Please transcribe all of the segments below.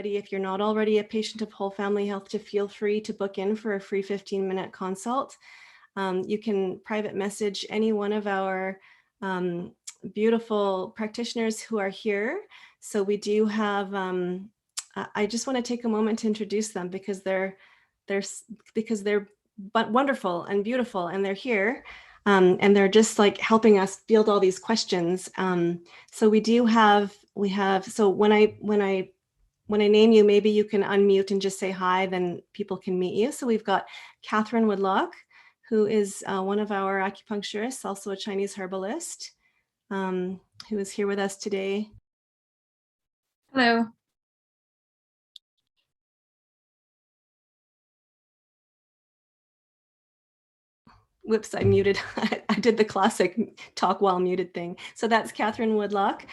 everybody, if you're not already a patient of Whole Family Health, to feel free to book in for a free 15-minute consult. You can private message any one of our beautiful practitioners who are here. So we do have, I just want to take a moment to introduce them because they're wonderful and beautiful, and they're here. And they're just like helping us field all these questions. So so when I name you, maybe you can unmute and just say hi, then people can meet you. So we've got Catherine Woodlock, who is one of our acupuncturists, also a Chinese herbalist, who is here with us today. Hello. Whoops, I muted. I did the classic talk while muted thing. So that's Catherine Woodlock.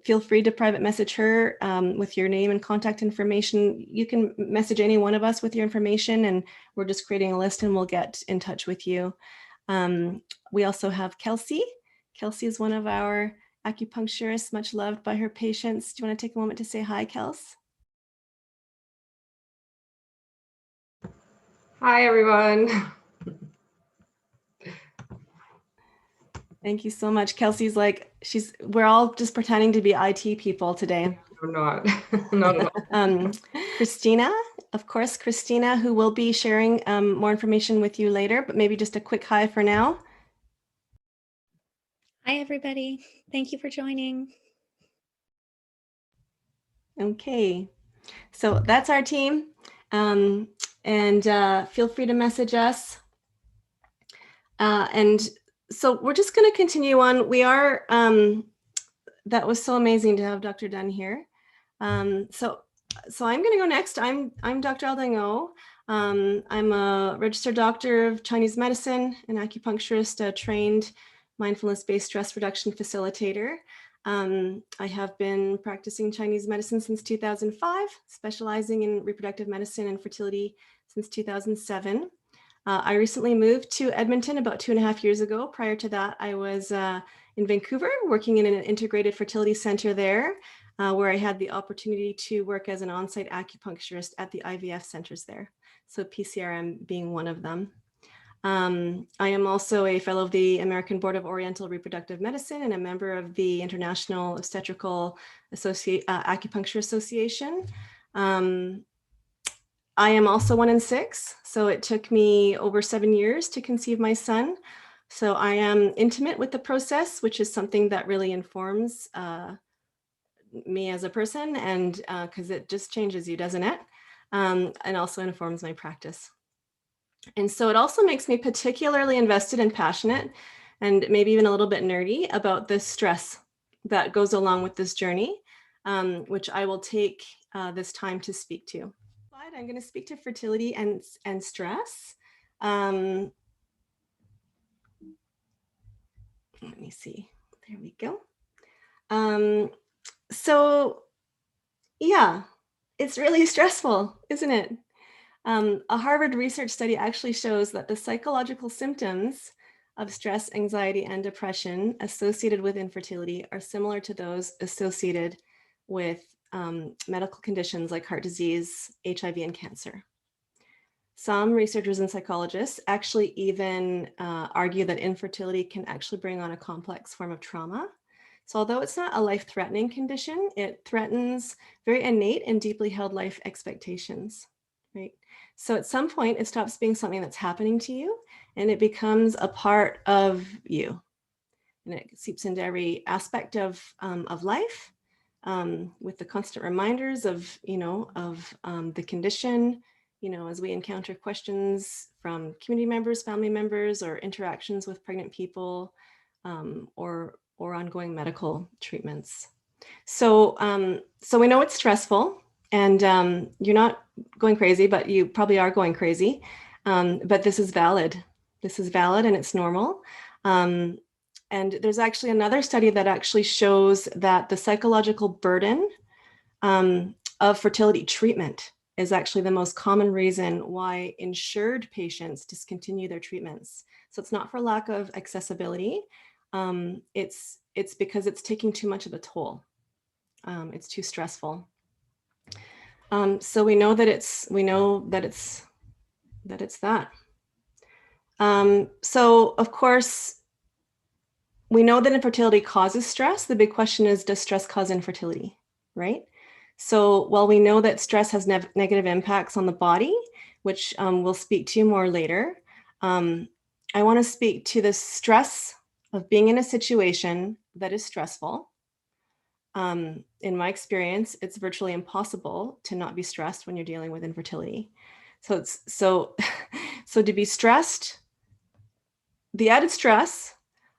Feel free to private message her with your name and contact information. You can message any one of us with your information, and we're just creating a list and we'll get in touch with you. We also have Kelsey. Kelsey is one of our acupuncturists, much loved by her patients. Do you want to take a moment to say hi, Kels? Hi, everyone. Thank you so much. Kelsey's like, we're all just pretending to be IT people today. I'm not, not at all. Christina, of course, Christina, who will be sharing more information with you later, but maybe just a quick hi for now. Hi, everybody. Thank you for joining. Okay, so that's our team. Feel free to message us. And so we're just going to continue on. We are, that was so amazing to have Dr. Dunne here. So I'm going to go next. I'm Dr. Alda Ngo. I'm a registered doctor of Chinese medicine, an acupuncturist, a trained mindfulness-based stress reduction facilitator. I have been practicing Chinese medicine since 2005, specializing in reproductive medicine and fertility since 2007. I recently moved to Edmonton about 2.5 years ago. Prior to that, I was in Vancouver, working in an integrated fertility center there, where I had the opportunity to work as an on-site acupuncturist at the IVF centers there. So PCRM being one of them. I am also a fellow of the American Board of Oriental Reproductive Medicine and a member of the International Obstetrical Acupuncture Association. I am also 1 in 6, so it took me over 7 years to conceive my son. So I am intimate with the process, which is something that really informs me as a person, and because it just changes you, doesn't it? And also informs my practice. And so it also makes me particularly invested and passionate, and maybe even a little bit nerdy about the stress that goes along with this journey, which I will take this time to speak to. I'm going to speak to fertility and stress. Let me see. There we go. So yeah, it's really stressful, isn't it? A Harvard research study actually shows that the psychological symptoms of stress, anxiety, and depression associated with infertility are similar to those associated with medical conditions like heart disease, HIV, and cancer. Some researchers and psychologists actually even argue that infertility can actually bring on a complex form of trauma. So although it's not a life-threatening condition, it threatens very innate and deeply held life expectations, right? So at some point, it stops being something that's happening to you, and it becomes a part of you. And it seeps into every aspect of life, with the constant reminders of, the condition, as we encounter questions from community members, family members, or interactions with pregnant people, or ongoing medical treatments. So, so we know it's stressful, and you're not going crazy, but you probably are going crazy. But this is valid. This is valid, and it's normal. And there's actually another study that actually shows that the psychological burden of fertility treatment is actually the most common reason why insured patients discontinue their treatments. So it's not for lack of accessibility. It's because it's taking too much of a toll. It's too stressful. So we know that it's that. So of course, we know that infertility causes stress. The big question is, does stress cause infertility, right? So while we know that stress has negative impacts on the body, which we'll speak to more later, I want to speak to the stress of being in a situation that is stressful. In my experience, it's virtually impossible to not be stressed when you're dealing with infertility. So to be stressed, the added stress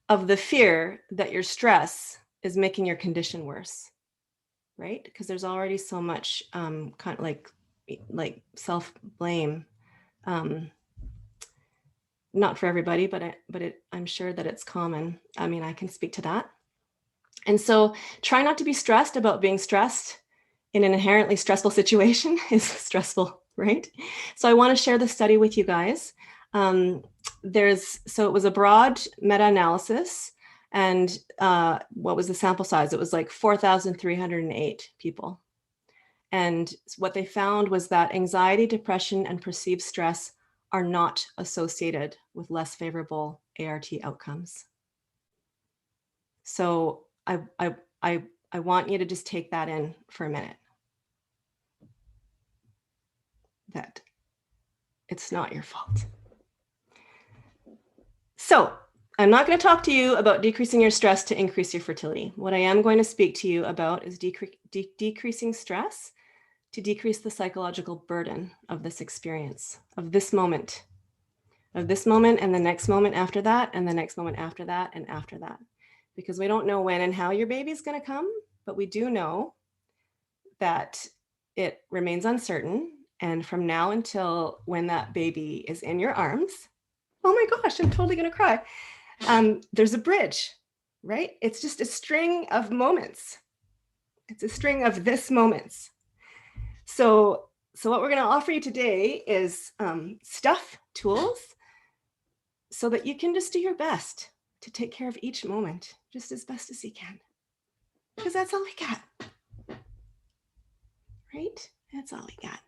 of the fear that your stress is making your condition worse, right? Because there's already so much kind of like self-blame. Not for everybody, but I'm sure that it's common. I mean, I can speak to that. And so try not to be stressed about being stressed in an inherently stressful situation is stressful, right? So I want to share the study with you guys. So it was a broad meta-analysis, and what was the sample size? It was like 4,308 people. And what they found was that anxiety, depression, and perceived stress are not associated with less favorable ART outcomes. So I want you to just take that in for a minute. That it's not your fault. So I'm not going to talk to you about decreasing your stress to increase your fertility. What I am going to speak to you about is decreasing stress to decrease the psychological burden of this experience, of this moment and the next moment after that, and the next moment after that, and after that. Because we don't know when and how your baby's going to come, but we do know that it remains uncertain. And from now until when that baby is in your arms, oh my gosh, I'm totally going to cry. There's a bridge, right? It's just a string of moments. It's a string of this moments. So what we're going to offer you today is stuff, tools, so that you can just do your best to take care of each moment just as best as you can. Because that's all we got. Right? That's all we got.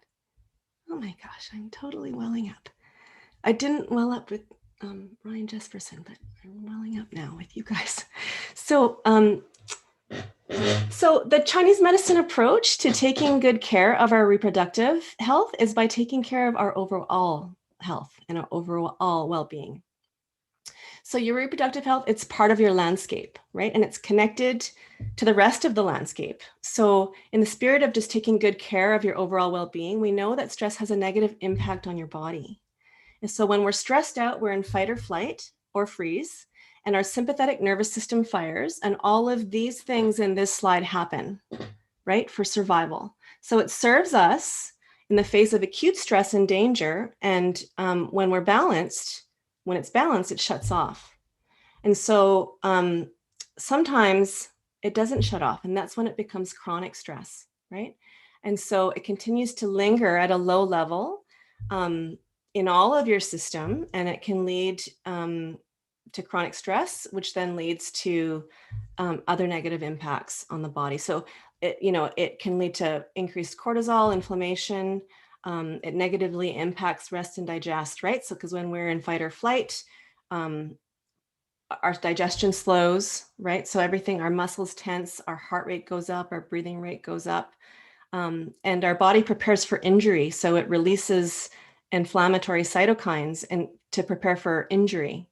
Oh my gosh, I'm totally welling up. I didn't well up with Ryan Jesperson, but I'm welling up now with you guys. So the Chinese medicine approach to taking good care of our reproductive health is by taking care of our overall health and our overall well-being. So your reproductive health, it's part of your landscape, right? And it's connected to the rest of the landscape. So in the spirit of just taking good care of your overall well-being, we know that stress has a negative impact on your body. And so when we're stressed out, we're in fight or flight or freeze, and our sympathetic nervous system fires, and all of these things in this slide happen, right, for survival. So it serves us in the face of acute stress and danger, and when we're balanced, when it's balanced, it shuts off. And so sometimes it doesn't shut off, and that's when it becomes chronic stress, right? And so it continues to linger at a low level in all of your system, and it can lead to chronic stress, which then leads to other negative impacts on the body. So it can lead to increased cortisol, inflammation. It negatively impacts rest and digest, right? So because when we're in fight or flight, our digestion slows, right? So everything, our muscles tense, our heart rate goes up, our breathing rate goes up, and our body prepares for injury. So it releases inflammatory cytokines and to prepare for injury.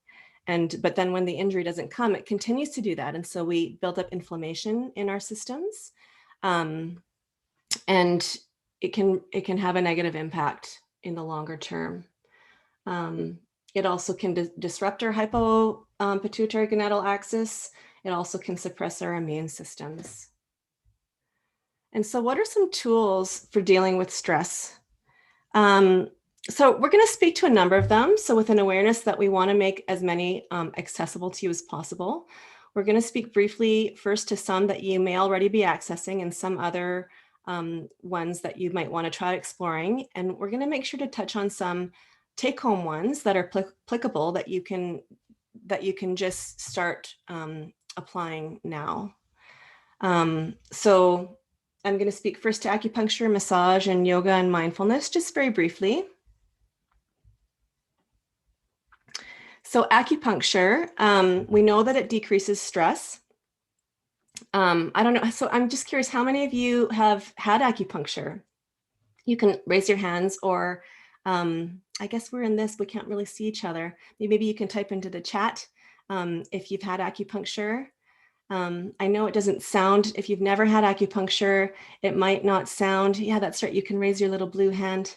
But then when the injury doesn't come, it continues to do that. And so we build up inflammation in our systems. And it can have a negative impact in the longer term. It also can disrupt our hypopituitary gonadal axis. It also can suppress our immune systems. And so what are some tools for dealing with stress? So we're going to speak to a number of them. So with an awareness that we want to make as many accessible to you as possible, we're going to speak briefly first to some that you may already be accessing and some other ones that you might want to try exploring. And we're going to make sure to touch on some take-home ones that are applicable that you can just start applying now. So I'm going to speak first to acupuncture, massage, and yoga and mindfulness, just very briefly. So acupuncture, we know that it decreases stress. I don't know. So I'm just curious, how many of you have had acupuncture? You can raise your hands, or I guess we're in this, we can't really see each other. Maybe you can type into the chat if you've had acupuncture. I know it doesn't sound, if you've never had acupuncture, it might not sound, yeah, that's right. You can raise your little blue hand.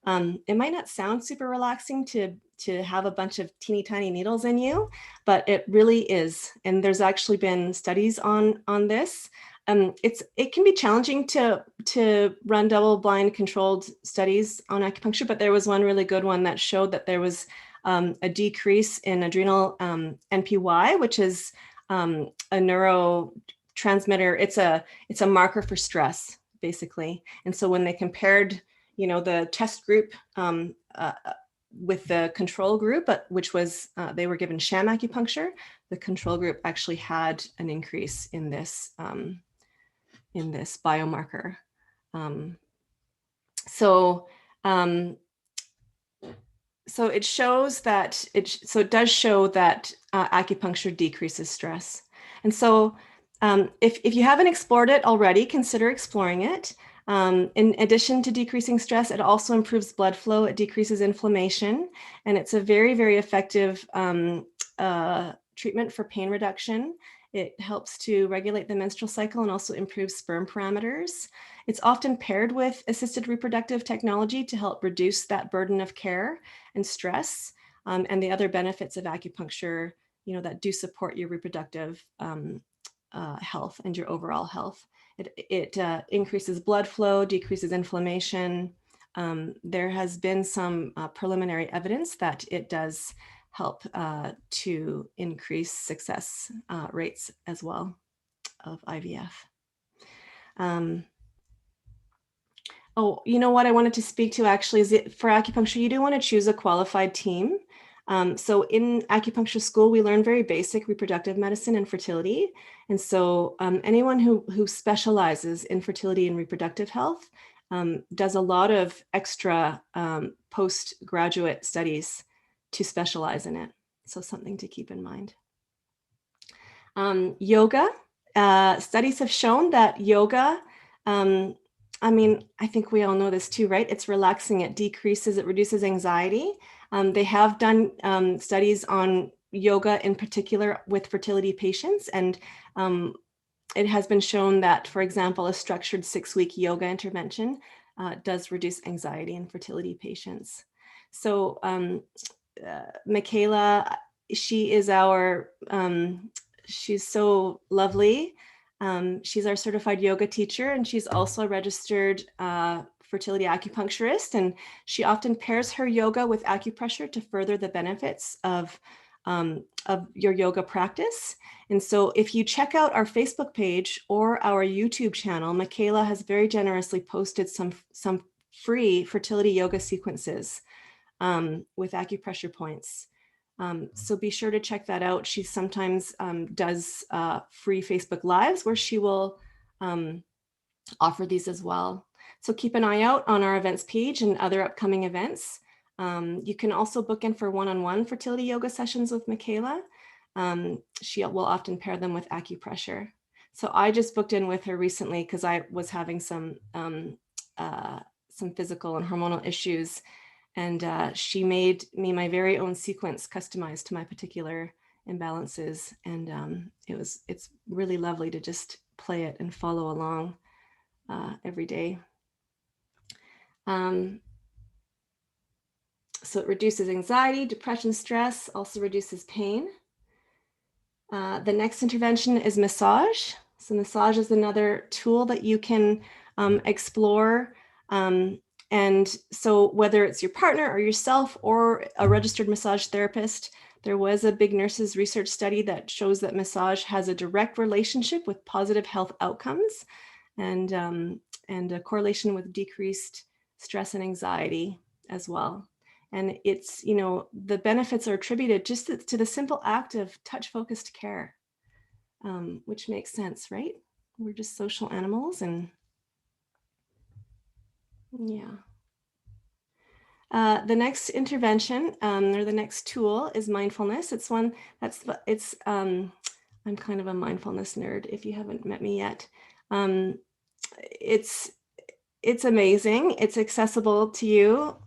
It might not sound super relaxing to have a bunch of teeny tiny needles in you, but it really is. And there's actually been studies on this. It can be challenging to run double-blind controlled studies on acupuncture, but there was one really good one that showed that there was a decrease in adrenal NPY, which is a neurotransmitter. It's a marker for stress, basically. And so when they compared, the test group with the control group, which was they were given sham acupuncture, the control group actually had an increase in this biomarker. So it shows that it does show that acupuncture decreases stress. And so if you haven't explored it already, consider exploring it. In addition to decreasing stress, it also improves blood flow, it decreases inflammation, and it's a very, very effective treatment for pain reduction. It helps to regulate the menstrual cycle and also improve sperm parameters. It's often paired with assisted reproductive technology to help reduce that burden of care and stress, and the other benefits of acupuncture, that do support your reproductive health and your overall health. It increases blood flow, decreases inflammation. There has been some preliminary evidence that it does help to increase success rates as well of IVF. Oh, you know what I wanted to speak to actually is for acupuncture, you do want to choose a qualified team. So in acupuncture school, we learn very basic reproductive medicine and fertility. And so anyone who specializes in fertility and reproductive health does a lot of extra postgraduate studies to specialize in it. So something to keep in mind. Yoga, studies have shown that yoga, I think we all know this too, right? It's relaxing, it reduces anxiety. They have done studies on yoga in particular with fertility patients. And it has been shown that, for example, a structured 6-week yoga intervention does reduce anxiety in fertility patients. So Michaela, she is she's so lovely. She's our certified yoga teacher, and she's also a registered fertility acupuncturist. And she often pairs her yoga with acupressure to further the benefits of your yoga practice. And so if you check out our Facebook page or our YouTube channel, Michaela has very generously posted some free fertility yoga sequences with acupressure points. So be sure to check that out. She sometimes does free Facebook Lives where she will offer these as well. So keep an eye out on our events page and other upcoming events. You can also book in for one-on-one fertility yoga sessions with Michaela. She will often pair them with acupressure. So I just booked in with her recently because I was having some physical and hormonal issues. And she made me my very own sequence customized to my particular imbalances. And it's really lovely to just play it and follow along every day. So it reduces anxiety, depression, stress, also reduces pain. The next intervention is massage. So massage is another tool that you can explore. And so whether it's your partner or yourself or a registered massage therapist, there was a big nurses research study that shows that massage has a direct relationship with positive health outcomes and a correlation with decreased stress and anxiety as well. And it's, the benefits are attributed just to the simple act of touch-focused care, which makes sense, right? we're just social animals, and yeah. The next intervention or the next tool is mindfulness. It's one I'm kind of a mindfulness nerd if you haven't met me yet. It's amazing. It's accessible to you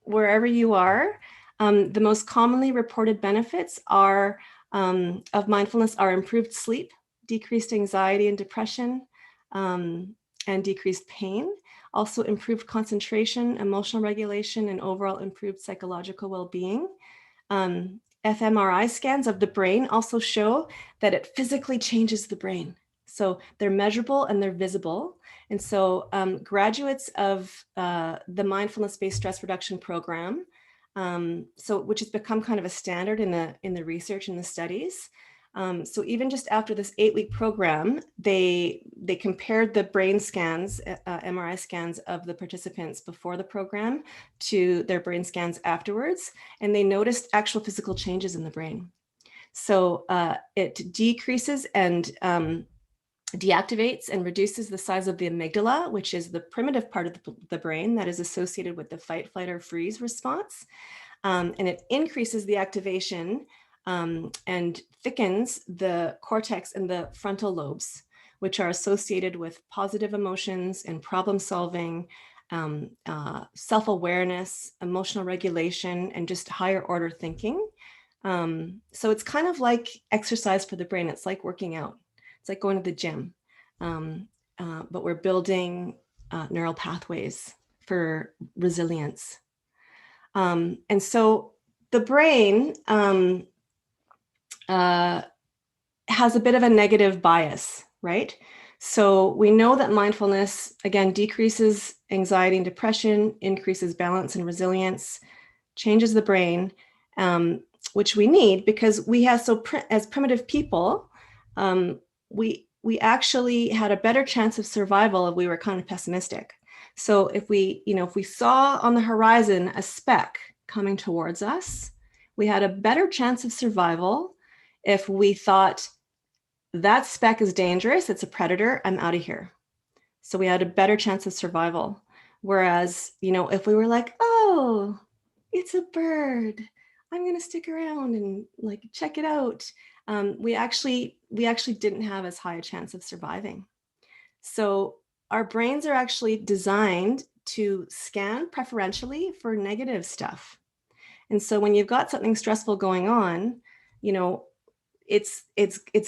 wherever you are. The most commonly reported benefits of mindfulness are improved sleep, decreased anxiety and depression, and decreased pain. Also improved concentration, emotional regulation, and overall improved psychological well-being. fMRI scans of the brain also show that it physically changes the brain. So they're measurable and they're visible. And so graduates of the mindfulness-based stress reduction program, which has become kind of a standard in the research and the studies. So even just after this 8-week program, they compared the brain scans, MRI scans of the participants before the program to their brain scans afterwards, and they noticed actual physical changes in the brain. So it decreases and deactivates and reduces the size of the amygdala, which is the primitive part of the brain that is associated with the fight, flight, or freeze response. And it increases the activation and thickens the cortex and the frontal lobes, which are associated with positive emotions and problem solving, self-awareness, emotional regulation, and just higher order thinking. So it's kind of like exercise for the brain. It's like working out. It's like going to the gym, but we're building neural pathways for resilience. And so the brain has a bit of a negative bias, right? So we know that mindfulness, again, decreases anxiety and depression, increases balance and resilience, changes the brain, which we need because we have as primitive people, we actually had a better chance of survival if we were kind of pessimistic. So if we saw on the horizon a speck coming towards us, we had a better chance of survival if we thought that speck is dangerous, it's a predator, I'm out of here. So we had a better chance of survival. Whereas, if we were like, oh, it's a bird, I'm going to stick around and like check it out. We actually didn't have as high a chance of surviving. So our brains are actually designed to scan preferentially for negative stuff. And so when you've got something stressful going on, it's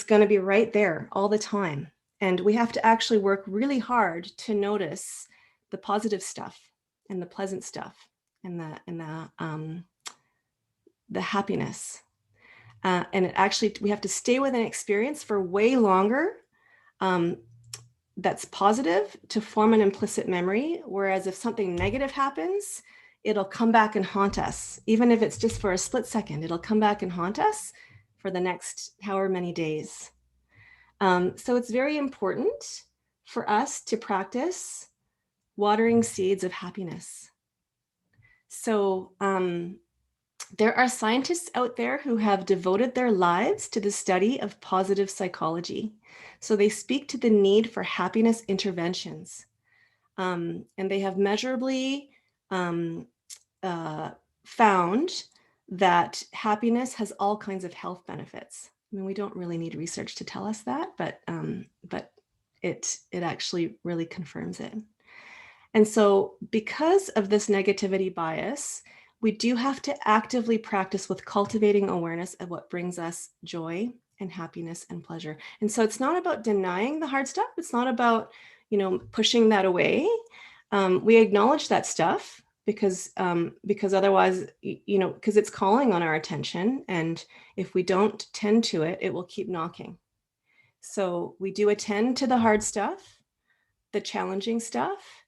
going to be right there all the time. And we have to actually work really hard to notice the positive stuff and the pleasant stuff and the happiness. And we have to stay with an experience for way longer that's positive to form an implicit memory. Whereas if something negative happens, it'll come back and haunt us. Even if it's just for a split second, it'll come back and haunt us for the next however many days. So it's very important for us to practice watering seeds of happiness. So there are scientists out there who have devoted their lives to the study of positive psychology. So they speak to the need for happiness interventions. And they have measurably found that happiness has all kinds of health benefits. I mean, we don't really need research to tell us that, but it actually really confirms it. And so because of this negativity bias, we do have to actively practice with cultivating awareness of what brings us joy and happiness and pleasure. And so it's not about denying the hard stuff. It's not about, pushing that away. We acknowledge that stuff because otherwise, because it's calling on our attention. And if we don't tend to it, it will keep knocking. So we do attend to the hard stuff, the challenging stuff.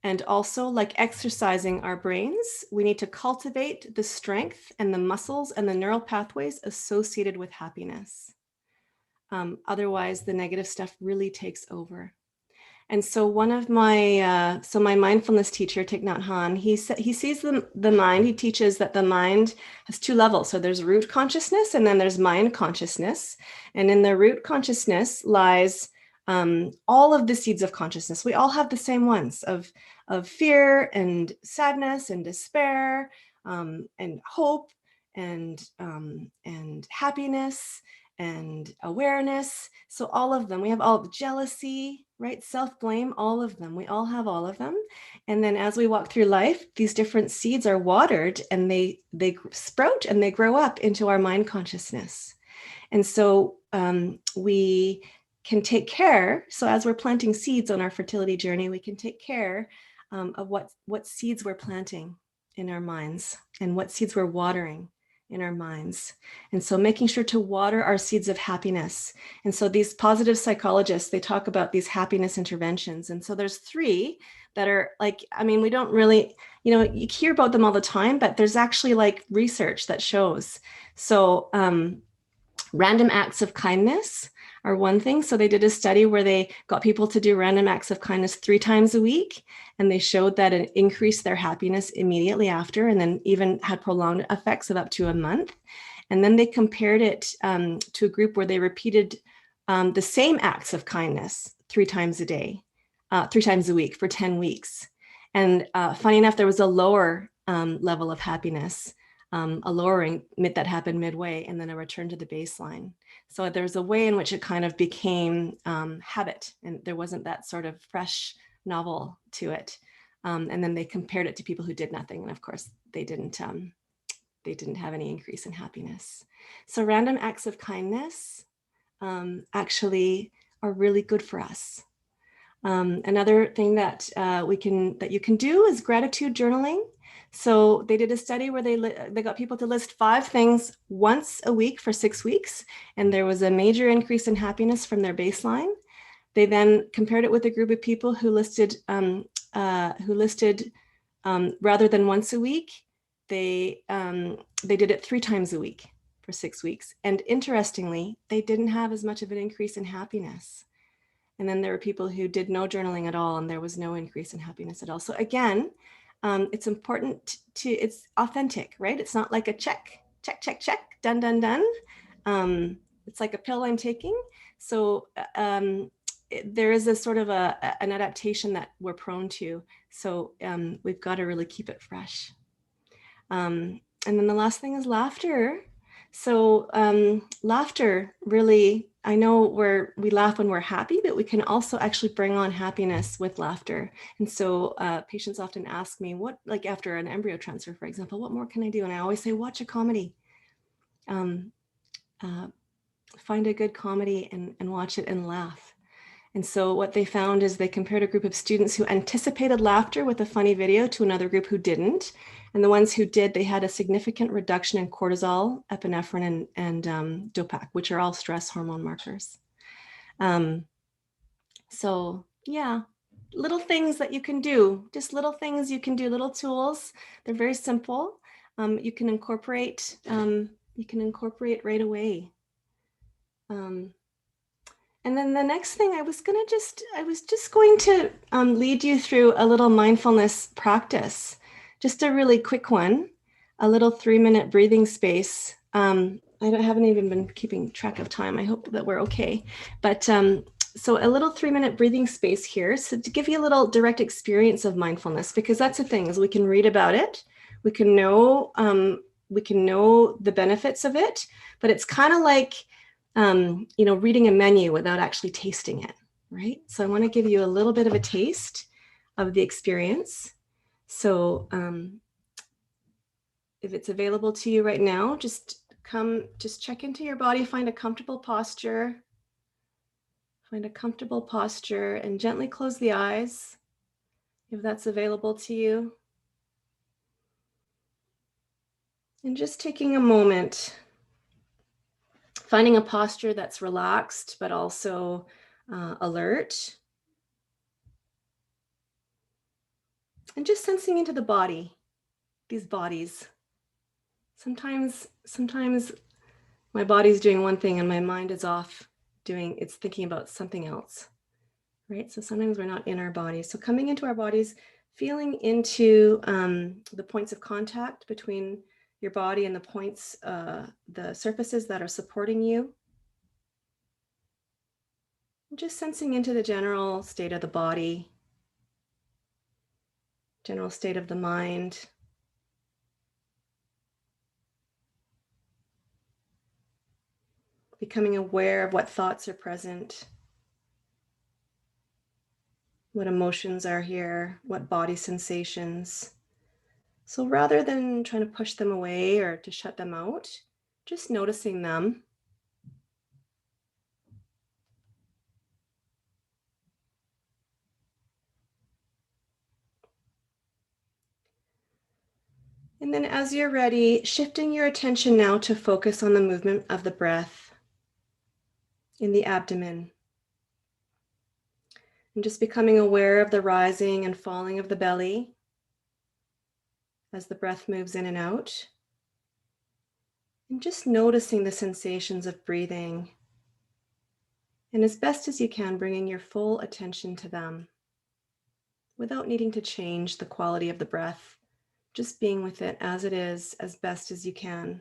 And also, like exercising our brains, we need to cultivate the strength and the muscles and the neural pathways associated with happiness. Otherwise, the negative stuff really takes over. And so one of my mindfulness teacher, Thich Nhat Hanh, he sees the mind. He teaches that the mind has two levels. So there's root consciousness and then there's mind consciousness. And in the root consciousness lies all of the seeds of consciousness. We all have the same ones of fear and sadness and despair, and hope and happiness and awareness. So all of them, we have all the jealousy, right? Self-blame, all of them. We all have all of them. And then as we walk through life, these different seeds are watered and they sprout and they grow up into our mind consciousness. And so we can take care. So as we're planting seeds on our fertility journey, we can take care of what seeds we're planting in our minds and what seeds we're watering in our minds. And so making sure to water our seeds of happiness. And so these positive psychologists, they talk about these happiness interventions. And so there's 3 that are like, I mean, we don't really, you hear about them all the time, but there's actually like research that shows. So random acts of kindness are one thing. So they did a study where they got people to do random acts of kindness 3 times a week. And they showed that it increased their happiness immediately after, and then even had prolonged effects of up to a month. And then they compared it to a group where they repeated the same acts of kindness 3 times a day, 3 times a week for 10 weeks. And funny enough, there was a lower level of happiness, a lowering that happened midway, and then a return to the baseline. So there's a way in which it kind of became habit, and there wasn't that sort of fresh novel to it. And then they compared it to people who did nothing, and of course they didn't have any increase in happiness. So random acts of kindness actually are really good for us. Another thing that you can do is gratitude journaling. So they did a study where they got people to list 5 things once a week for 6 weeks, and there was a major increase in happiness from their baseline. They then compared it with a group of people who listed rather than once a week, they did it 3 times a week for 6 weeks. And interestingly, they didn't have as much of an increase in happiness. And then there were people who did no journaling at all, and there was no increase in happiness at all. So again, it's important it's authentic, right? It's not like a check, done, done, done. It's like a pill I'm taking. So there is a sort of an adaptation that we're prone to. So we've got to really keep it fresh. And then the last thing is laughter. So laughter really, I know we laugh when we're happy, but we can also actually bring on happiness with laughter. And so patients often ask me, like after an embryo transfer, for example, what more can I do? And I always say, watch a comedy. Find a good comedy and watch it and laugh. And so what they found is they compared a group of students who anticipated laughter with a funny video to another group who didn't. And the ones who did, they had a significant reduction in cortisol, epinephrine, and DOPAC, which are all stress hormone markers. So yeah, little things that you can do, just little things you can do, little tools. They're very simple. You can incorporate right away. And then the next thing I was just going to lead you through a little mindfulness practice, just a really quick one, a little 3-minute breathing space. I haven't even been keeping track of time. I hope that we're okay. But so a little 3-minute breathing space here. So to give you a little direct experience of mindfulness, because that's the thing, is we can read about it. We can know the benefits of it, but it's kind of like, reading a menu without actually tasting it, right? So I want to give you a little bit of a taste of the experience. So if it's available to you right now, just check into your body, find a comfortable posture. Find a comfortable posture and gently close the eyes if that's available to you. And just taking a moment, finding a posture that's relaxed, but also alert. And just sensing into the body, these bodies. Sometimes my body's doing one thing and my mind is off it's thinking about something else, right? So sometimes we're not in our bodies. So coming into our bodies, feeling into the points of contact between your body and the points, the surfaces that are supporting you. Just sensing into the general state of the body, general state of the mind. Becoming aware of what thoughts are present, what emotions are here, what body sensations. So rather than trying to push them away or to shut them out, just noticing them. And then as you're ready, shifting your attention now to focus on the movement of the breath in the abdomen. And just becoming aware of the rising and falling of the belly as the breath moves in and out. And just noticing the sensations of breathing. And as best as you can, bringing your full attention to them without needing to change the quality of the breath, just being with it as it is, as best as you can.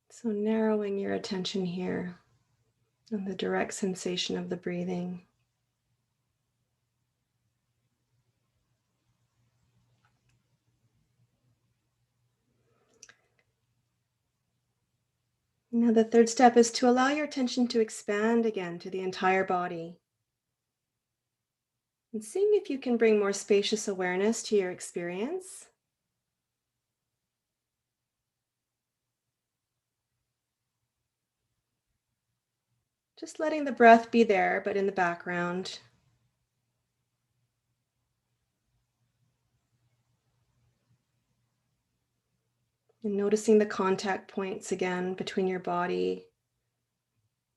So narrowing your attention here on the direct sensation of the breathing. Now the third step is to allow your attention to expand again to the entire body. And seeing if you can bring more spacious awareness to your experience. Just letting the breath be there, but in the background. And noticing the contact points again between your body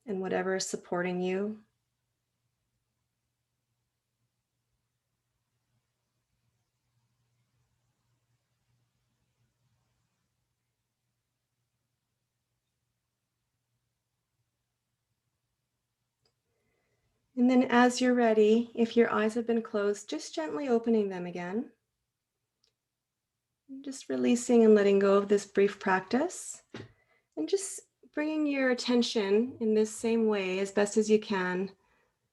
and whatever is supporting you. And then as you're ready, if your eyes have been closed, just gently opening them again. Just releasing and letting go of this brief practice. And just bringing your attention in this same way as best as you can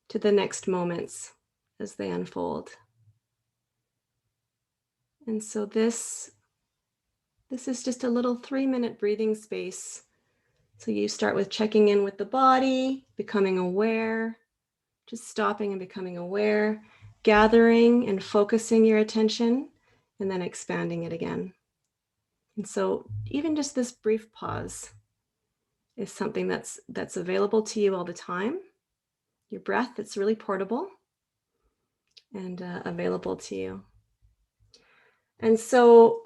to the next moments as they unfold. And so this is just a little 3-minute breathing space. So you start with checking in with the body, becoming aware, just stopping and becoming aware, gathering and focusing your attention, and then expanding it again. And so even just this brief pause is something that's available to you all the time. Your breath, it's really portable and available to you. And so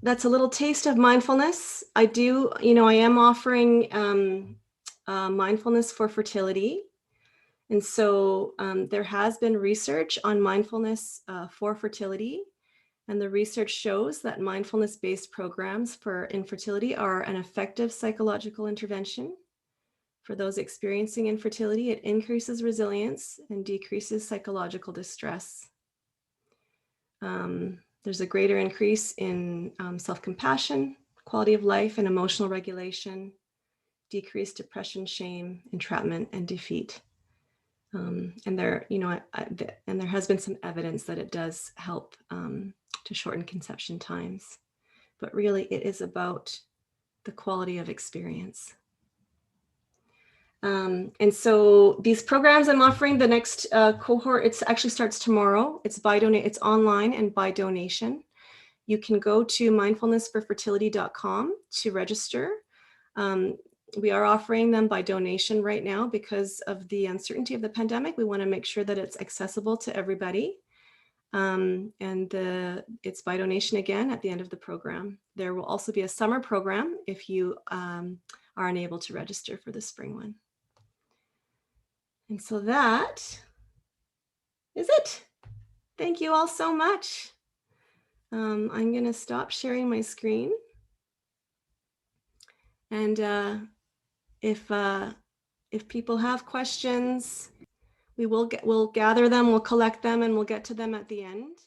that's a little taste of mindfulness. I am offering mindfulness for fertility. And so there has been research on mindfulness for fertility. And the research shows that mindfulness-based programs for infertility are an effective psychological intervention. For those experiencing infertility, it increases resilience and decreases psychological distress. There's a greater increase in self-compassion, quality of life, and emotional regulation, decreased depression, shame, entrapment, and defeat. And there has been some evidence that it does help to shorten conception times. But really, it is about the quality of experience. And so these programs I'm offering, the next cohort, it actually starts tomorrow. It's online and by donation. You can go to mindfulnessforfertility.com to register. We are offering them by donation right now because of the uncertainty of the pandemic. We want to make sure that it's accessible to everybody. It's by donation again at the end of the program. There will also be a summer program if you are unable to register for the spring one. And so that is it. Thank you all so much. I'm going to stop sharing my screen. And if if people have questions, we'll gather them, we'll collect them, and we'll get to them at the end.